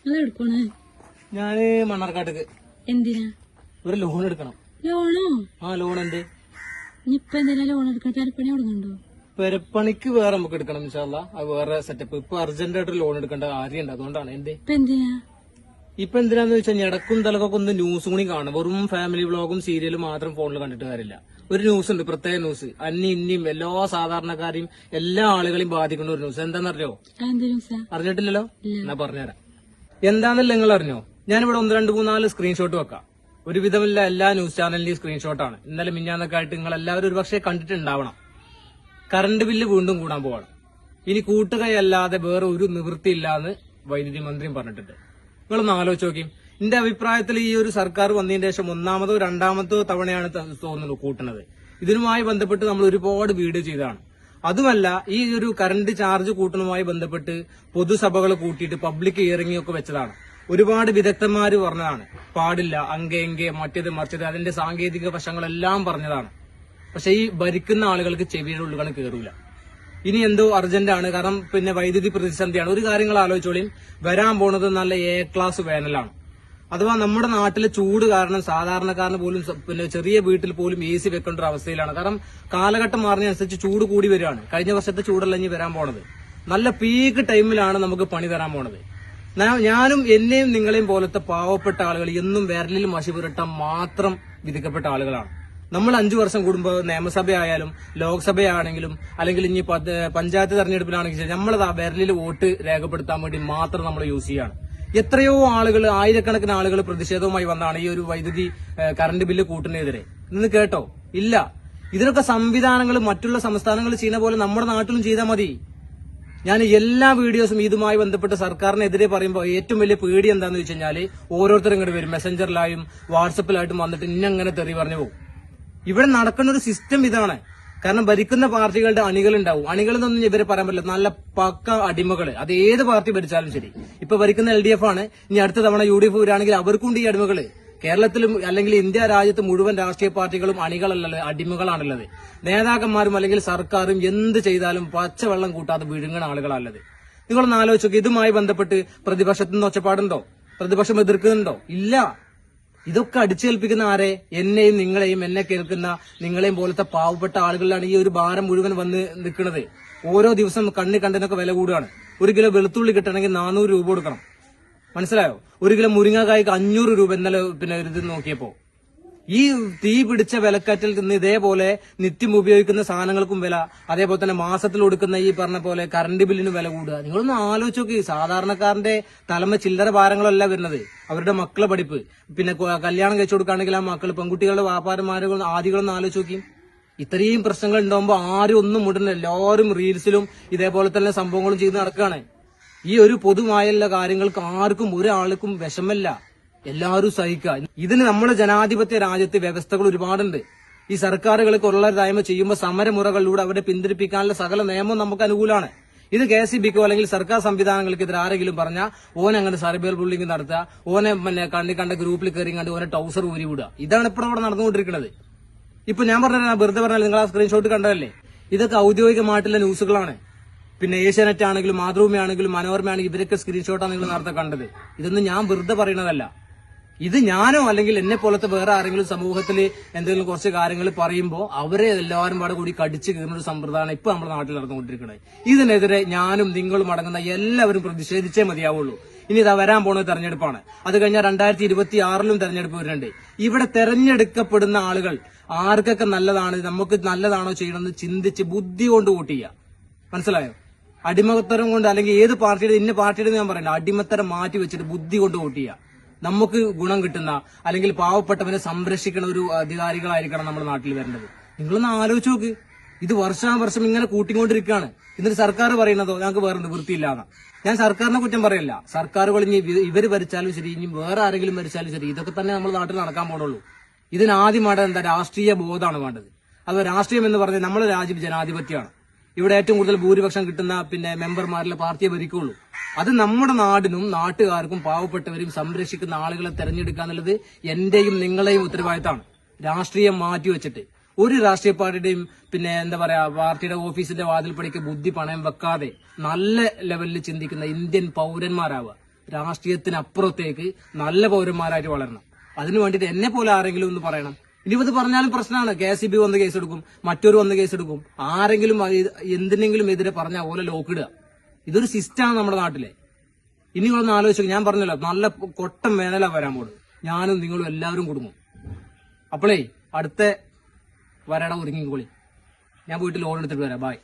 അതെടുക്കണേ. ഞാന് മണ്ണാർക്കാട്ടേക്ക്. എന്തിനാ? ഒരു ലോൺ എടുക്കണം. ലോണോ? ആ ലോൺ എന്ത്? ഇനിയിപ്പൊ എന്തിനാ ലോൺ എടുക്കണം? പെരപ്പണി കൊടുക്കണ്ടോ? പെരപ്പണിക്ക് വേറെ നമുക്ക് എടുക്കണം ഇൻഷാല്ലാ. അത് വേറെ സെറ്റപ്പ്. ഇപ്പൊ അർജന്റ് ആയിട്ട് ലോൺ എടുക്കേണ്ട കാര്യമുണ്ട്, അതുകൊണ്ടാണ്. എന്തേ ഇപ്പൊ എന്തിനാ? ഇപ്പൊ എന്തിനാന്ന് വെച്ചാൽ ഇടക്കും തലക്കൊക്കെ ഒന്ന് ന്യൂസ് കൂടി കാണും. വെറും ഫാമിലി വ്ളോഗും സീരിയലും മാത്രം ഫോണിൽ കണ്ടിട്ട് കാര്യമില്ല. ഒരു ന്യൂസ് ഉണ്ട്, പ്രത്യേക ന്യൂസ്. ഇന്നിയും എല്ലാ സാധാരണക്കാരെയും എല്ലാ ആളുകളെയും ബാധിക്കുന്ന ഒരു ന്യൂസ്. എന്താണെന്നറിയോ? അറിഞ്ഞിട്ടില്ലല്ലോ? എന്നാ പറഞ്ഞുതരാം. എന്താണെന്നല്ല നിങ്ങൾ അറിഞ്ഞോ? ഞാനിവിടെ 1, 2, 3, 4 സ്ക്രീൻഷോട്ട് വെക്കാം. ഒരുവിധമില്ല എല്ലാ ന്യൂസ് ചാനലിന്റെയും സ്ക്രീൻഷോട്ടാണ്. ഇന്നലെ മിഞ്ഞാന്നൊക്കെ ആയിട്ട് നിങ്ങൾ എല്ലാവരും ഒരുപക്ഷെ കണ്ടിട്ടുണ്ടാവണം. കറണ്ട് ബില്ല് വീണ്ടും കൂടാൻ പോവാണ്. ഇനി കൂട്ടുകയല്ലാതെ വേറെ ഒരു നിവൃത്തിയില്ലാന്ന് വൈദ്യുതി മന്ത്രിയും പറഞ്ഞിട്ടുണ്ട്. നിങ്ങളൊന്ന് ആലോചിച്ച് നോക്കി. എന്റെ അഭിപ്രായത്തിൽ ഈ ഒരു സർക്കാർ വന്നതിന് ശേഷം 1ാമതോ 2ാമതോ തവണയാണ് തോന്നുന്നു കൂട്ടുന്നത്. ഇതിനുമായി ബന്ധപ്പെട്ട് നമ്മൾ ഒരുപാട് വീഡിയോ ചെയ്തതാണ്. അതുമല്ല, ഈ ഒരു കറണ്ട് ചാർജ് കൂട്ടുന്നതുമായി ബന്ധപ്പെട്ട് പൊതുസഭകൾ കൂട്ടിയിട്ട് പബ്ലിക് ഹിയറിംഗ് ഒക്കെ വെച്ചതാണ്. ഒരുപാട് വിദഗ്ധന്മാര് പറഞ്ഞതാണ് പാടില്ല, അങ്കെ മറ്റേത് മറിച്ചത്, അതിന്റെ സാങ്കേതിക വശങ്ങളെല്ലാം പറഞ്ഞതാണ്. പക്ഷെ ഈ ഭരിക്കുന്ന ആളുകൾക്ക് ചെവിയുടെ ഉള്ളുകൾ കയറൂല. ഇനി എന്തോ അർജന്റാണ്, കാരണം പിന്നെ വൈദ്യുതി പ്രതിസന്ധിയാണ്. ഒരു കാര്യങ്ങൾ ആലോചിച്ചോളിയും, വരാൻ പോണത് നല്ല എ ക്ലാസ് വേനലാണ്. അഥവാ നമ്മുടെ നാട്ടിലെ ചൂട് കാരണം സാധാരണക്കാരന് പോലും പിന്നെ ചെറിയ വീട്ടിൽ പോലും AC വെക്കേണ്ട ഒരു അവസ്ഥയിലാണ്. കാരണം കാലഘട്ടം മാറുന്നതനുസരിച്ച് ചൂട് കൂടി വരികയാണ്. കഴിഞ്ഞ വർഷത്തെ ചൂടല്ല ഇനി വരാൻ പോണത്. നല്ല പീക്ക് ടൈമിലാണ് നമുക്ക് പണി തരാൻ പോണത്. ഞാനും എന്നെയും നിങ്ങളെയും പോലത്തെ പാവപ്പെട്ട ആളുകൾ എന്നും വിരലിൽ മഷി പുരട്ടാൻ മാത്രം വിധിക്കപ്പെട്ട ആളുകളാണ്. നമ്മൾ 5 വർഷം കൂടുമ്പോൾ നിയമസഭയായാലും ലോക്സഭയാണെങ്കിലും അല്ലെങ്കിൽ ഇനി പഞ്ചായത്ത് തെരഞ്ഞെടുപ്പിലാണെങ്കിലും നമ്മളത് ആ വിരലിൽ വോട്ട് രേഖപ്പെടുത്താൻ വേണ്ടി മാത്രം നമ്മൾ യൂസ് ചെയ്യാണ്. എത്രയോ ആളുകൾ, ആയിരക്കണക്കിന് ആളുകൾ പ്രതിഷേധവുമായി വന്നാണ് ഈ ഒരു വൈദ്യുതി കറണ്ട് ബില്ല് കൂട്ടുന്നതിനെതിരെ. ഇന്ന് കേട്ടോ? ഇല്ല. ഇതിനൊക്കെ സംവിധാനങ്ങൾ മറ്റുള്ള സംസ്ഥാനങ്ങൾ ചെയ്യുന്ന പോലെ നമ്മുടെ നാട്ടിലും ചെയ്താൽ മതി. ഞാൻ എല്ലാ വീഡിയോസും ഇതുമായി ബന്ധപ്പെട്ട് സർക്കാരിനെതിരെ പറയുമ്പോൾ ഏറ്റവും വലിയ പേടി എന്താണെന്ന് വെച്ച് കഴിഞ്ഞാൽ ഓരോരുത്തരും ഇങ്ങോട്ട് വരും, മെസ്സഞ്ചറിലായും വാട്സപ്പിലായിട്ടും വന്നിട്ട് ഇന്നങ്ങനെ തെറി പറഞ്ഞു പോകും. ഇവിടെ നടക്കുന്ന ഒരു സിസ്റ്റം ഇതാണ്. കാരണം ഭരിക്കുന്ന പാർട്ടികളുടെ അണികളുണ്ടാവും. അണികളെന്നൊന്നും ഇവരെ പറയാൻ പറ്റില്ല. നല്ല പക്ക അടിമകള്. അത് ഏത് പാർട്ടി ഭരിച്ചാലും ശരി. ഇപ്പൊ ഭരിക്കുന്ന LDF ആണ്. ഇനി അടുത്ത തവണ UDF വരാണെങ്കിൽ അവർക്കുണ്ട് ഈ അടിമകള്. കേരളത്തിലും അല്ലെങ്കിൽ ഇന്ത്യ രാജ്യത്ത് മുഴുവൻ രാഷ്ട്രീയ പാർട്ടികളും അണികളല്ലത്, അടിമകളാണുള്ളത്. നേതാക്കന്മാരും അല്ലെങ്കിൽ സർക്കാരും എന്ത് ചെയ്താലും പച്ചവെള്ളം കൂട്ടാതെ വിഴുങ്ങണ ആളുകളല്ലത്. നിങ്ങളൊന്ന് ആലോചിച്ചോക്കെ. ഇതുമായി ബന്ധപ്പെട്ട് പ്രതിപക്ഷത്തുനിന്ന് ഒച്ചപ്പാടുണ്ടോ? പ്രതിപക്ഷം എതിർക്കുന്നുണ്ടോ? ഇല്ല. ഇതൊക്കെ അടിച്ചേൽപ്പിക്കുന്ന ആരെ? എന്നെയും നിങ്ങളെയും, എന്നെ കേൾക്കുന്ന നിങ്ങളെയും പോലത്തെ പാവപ്പെട്ട ആളുകളിലാണ് ഈ ഒരു ഭാരം മുഴുവൻ വന്ന് നിൽക്കുന്നത്. ഓരോ ദിവസം കണ്ണി കണ്ടതിനൊക്കെ വില കൂടുകയാണ്. 1 കിലോ വെളുത്തുള്ളി കിട്ടണമെങ്കിൽ 400 രൂപ കൊടുക്കണം. മനസ്സിലായോ? 1 കിലോ മുരിങ്ങക്കായ്ക്ക് 500 രൂപ ഇന്നലെ പിന്നെ ഒരു ഇത് നോക്കിയപ്പോ. ഈ തീ പിടിച്ച വിലക്കറ്റിൽ നിന്ന് ഇതേപോലെ നിത്യം ഉപയോഗിക്കുന്ന സാധനങ്ങൾക്കും വില, അതേപോലെ തന്നെ മാസത്തിൽ കൊടുക്കുന്ന ഈ പറഞ്ഞ പോലെ കറണ്ട് ബില്ലിന് വില കൂടുക. നിങ്ങളൊന്ന് ആലോചിച്ച് നോക്കി. സാധാരണക്കാരന്റെ തലമ ചില്ലറ ഭാരങ്ങളല്ല വരുന്നത്. അവരുടെ മക്കളെ പഠിപ്പ്, പിന്നെ കല്യാണം കഴിച്ചു കൊടുക്കുകയാണെങ്കിൽ ആ മക്കൾ, പെൺകുട്ടികളുടെ വ്യാപാരമാരും ആദികളൊന്ന് ആലോചിച്ച് നോക്കി. ഇത്രയും പ്രശ്നങ്ങൾ ഉണ്ടാകുമ്പോൾ ആരും ഒന്നും മുടങ്ങില്ല. എല്ലാവരും റീൽസിലും ഇതേപോലെ തന്നെ സംഭവങ്ങളും ചെയ്ത് നടക്കുകയാണ്. ഈ ഒരു പൊതുവായുള്ള കാര്യങ്ങൾക്ക് ആർക്കും ഒരാൾക്കും വിഷമല്ല. എല്ലാവരും സഹിക്കുക. ഇതിന് നമ്മുടെ ജനാധിപത്യ രാജ്യത്ത് വ്യവസ്ഥകൾ ഒരുപാടുണ്ട്. ഈ സർക്കാരുകൾ കൊള്ളരുതായ്മ ചെയ്യുമ്പോൾ സമരമുറകളിലൂടെ അവരെ പിന്തിരിപ്പിക്കാനുള്ള സകല നിയമം നമുക്ക് അനുകൂലമാണ്. ഇത് KCBക്കോ അല്ലെങ്കിൽ സർക്കാർ സംവിധാനങ്ങൾക്കെതിരെ ആരെങ്കിലും പറഞ്ഞാൽ ഓനങ്ങനെ സൈബർ ബുള്ളിംഗ് നടത്തുക, ഓനെ പിന്നെ കണ്ട ഗ്രൂപ്പിൽ കയറി കണ്ട് ഓനെ ടൗസർ ഊരി വിടുക. ഇതാണ് ഇപ്പോൾ അവിടെ നടന്നുകൊണ്ടിരിക്കുന്നത്. ഇപ്പൊ ഞാൻ വെറുതെ പറഞ്ഞാൽ നിങ്ങൾ ആ സ്ക്രീൻഷോട്ട് കണ്ടതല്ലേ? ഇതൊക്കെ ഔദ്യോഗികമായിട്ടുള്ള ന്യൂസുകളാണ്. പിന്നെ ഏഷ്യാനെറ്റ് ആണെങ്കിലും മാതൃഭൂമിയാണെങ്കിലും മനോരമയാണെങ്കിലും ഇവരൊക്കെ സ്ക്രീൻഷോട്ടാണ് നിങ്ങൾ നേരത്തെ കണ്ടത്. ഇതൊന്നും ഞാൻ വെറുതെ പറയുന്നതല്ല. ഇത് ഞാനോ അല്ലെങ്കിൽ എന്നെ പോലത്തെ വേറെ ആരെങ്കിലും സമൂഹത്തിൽ എന്തെങ്കിലും കുറച്ച് കാര്യങ്ങൾ പറയുമ്പോൾ അവരെ എല്ലാവരും പാടെ കൂടി കടിച്ചു കീറുന്ന ഒരു സമ്പ്രദായമാണ് ഇപ്പൊ നമ്മുടെ നാട്ടിൽ നടന്നുകൊണ്ടിരിക്കുന്നത്. ഇതിനെതിരെ ഞാനും നിങ്ങളും അടങ്ങുന്ന എല്ലാവരും പ്രതിഷേധിച്ചേ മതിയാവുള്ളൂ. ഇനി ഇതാ വരാൻ പോകുന്ന തെരഞ്ഞെടുപ്പാണ്. അത് കഴിഞ്ഞാൽ 2026 തെരഞ്ഞെടുപ്പ് വരുന്നുണ്ട്. ഇവിടെ തെരഞ്ഞെടുക്കപ്പെടുന്ന ആളുകൾ ആർക്കൊക്കെ നല്ലതാണ്, നമുക്ക് നല്ലതാണോ ചെയ്യണമെന്ന് ചിന്തിച്ച് ബുദ്ധി കൊണ്ട് വോട്ട് ചെയ്യുക. മനസ്സിലായോ? അടിമത്തരം കൊണ്ട് അല്ലെങ്കിൽ ഏത് പാർട്ടിയുടെ ഇന്ന പാർട്ടിയുടെ ഞാൻ പറയണ്ട, അടിമത്തരം മാറ്റി വെച്ചിട്ട് ബുദ്ധി കൊണ്ട് വോട്ട് ചെയ്യുക. നമുക്ക് ഗുണം കിട്ടുന്ന അല്ലെങ്കിൽ പാവപ്പെട്ടവനെ സംരക്ഷിക്കുന്ന ഒരു അധികാരികളായിരിക്കണം നമ്മുടെ നാട്ടിൽ വരേണ്ടത്. നിങ്ങളൊന്ന് ആലോചിച്ച് നോക്ക്. ഇത് വർഷാവർഷം ഇങ്ങനെ കൂട്ടിക്കൊണ്ടിരിക്കുകയാണ്. എന്നിട്ട് സർക്കാർ പറയുന്നതോ ഞങ്ങൾക്ക് വേറെ നിവൃത്തിയില്ലാന്ന്. ഞാൻ സർക്കാരിനെ കുറ്റം പറയല്ല. സർക്കാരുകൾ ഇനി ഇവര് ഭരിച്ചാലും ശരി, ഇനി വേറെ ആരെങ്കിലും ഭരിച്ചാലും ശരി, ഇതൊക്കെ തന്നെ നമ്മുടെ നാട്ടിൽ നടക്കാൻ പോണുള്ളൂ. ഇതിനാദ്യമായിട്ട് എന്താ രാഷ്ട്രീയ ബോധമാണ് വേണ്ടത്. അത് രാഷ്ട്രീയം എന്ന് പറഞ്ഞാൽ നമ്മുടെ രാജ്യം ജനാധിപത്യമാണ്. ഇവിടെ ഏറ്റവും കൂടുതൽ ഭൂരിപക്ഷം കിട്ടുന്ന പിന്നെ മെമ്പർമാരിലെ പാർട്ടിയെ ഭരിക്കുള്ളൂ. അത് നമ്മുടെ നാടിനും നാട്ടുകാർക്കും പാവപ്പെട്ടവരെയും സംരക്ഷിക്കുന്ന ആളുകളെ തെരഞ്ഞെടുക്കുക എന്നുള്ളത് എന്റെയും നിങ്ങളെയും ഉത്തരവാദിത്തമാണ്. രാഷ്ട്രീയം മാറ്റിവെച്ചിട്ട് ഒരു രാഷ്ട്രീയ പാർട്ടിയുടെയും പിന്നെ എന്താ പറയാ പാർട്ടിയുടെ ഓഫീസിന്റെ വാതിൽപ്പടിക്ക് ബുദ്ധി പണയം വെക്കാതെ നല്ല ലെവലിൽ ചിന്തിക്കുന്ന ഇന്ത്യൻ പൗരന്മാരാവുക. രാഷ്ട്രീയത്തിനപ്പുറത്തേക്ക് നല്ല പൗരന്മാരായിട്ട് വളരണം. അതിനു വേണ്ടിയിട്ട് എന്നെ പോലെ ആരെങ്കിലും ഒന്ന് പറയണം. ഇനിയിപ്പത് പറഞ്ഞാലും പ്രശ്നമാണ്. KCB വന്ന് കേസെടുക്കും, മറ്റൊരു വന്ന് കേസെടുക്കും. ആരെങ്കിലും എന്തിനെങ്കിലും എതിരെ പറഞ്ഞാൽ പോലെ ലോക്കിടുക. ഇതൊരു സിസ്റ്റമാണ് നമ്മുടെ നാട്ടിലെ. ഇനി ഒന്ന് ആലോചിച്ചു, ഞാൻ പറഞ്ഞല്ലോ നല്ല കൊട്ടം വേനല വരാൻ പോകും. ഞാനും നിങ്ങളും എല്ലാവരും കുടുങ്ങും. അപ്പോഴേ അടുത്ത വരട ഒരുങ്ങിക്കോളി. ഞാൻ പോയിട്ട് ലോൺ എടുത്തിട്ട് വരാം. ബായ്.